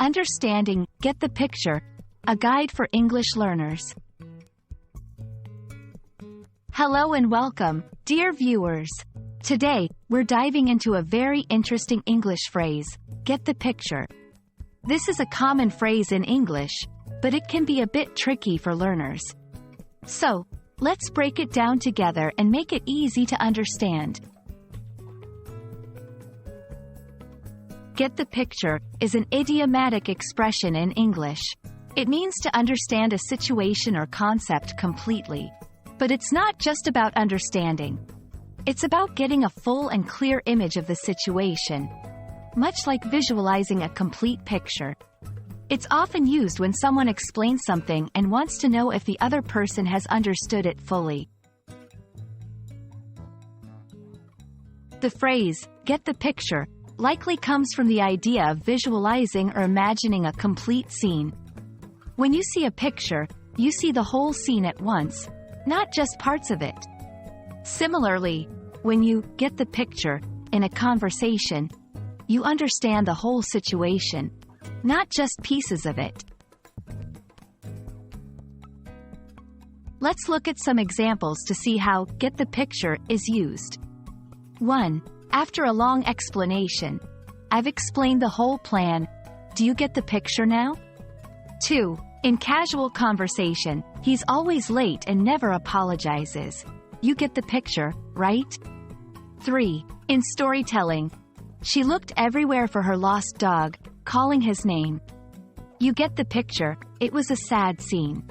Understanding, get the picture. A guide for English learners. Hello and welcome, dear viewers. Today, we're diving into a very interesting English phrase, get the picture. This is a common phrase in English, but it can be a bit tricky for learners. So, let's break it down together and make it easy to understand. Get the picture is an idiomatic expression in English. It means to understand a situation or concept completely. But it's not just about understanding. It's about getting a full and clear image of the situation, much like visualizing a complete picture. It's often used when someone explains something and wants to know if the other person has understood it fully. The phrase, get the picture, likely comes from the idea of visualizing or imagining a complete scene. When you see a picture, you see the whole scene at once, not just parts of it. Similarly, when you get the picture in a conversation, you understand the whole situation, not just pieces of it. Let's look at some examples to see how get the picture is used. 1. After a long explanation. I've explained the whole plan. Do you get the picture now? 2. In casual conversation, he's always late and never apologizes. You get the picture, right? 3. In storytelling. She looked everywhere for her lost dog, calling his name. You get the picture, it was a sad scene.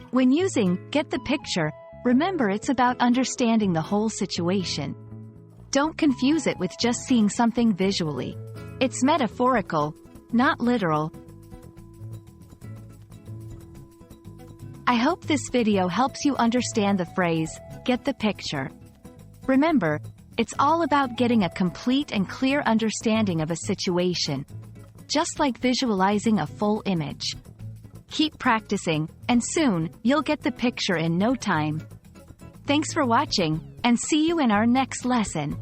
When using get the picture, remember it's about understanding the whole situation. Don't confuse it with just seeing something visually. It's metaphorical, not literal. I hope this video helps you understand the phrase, get the picture. Remember, it's all about getting a complete and clear understanding of a situation, just like visualizing a full image. Keep practicing, and soon, you'll get the picture in no time. Thanks for watching, and see you in our next lesson.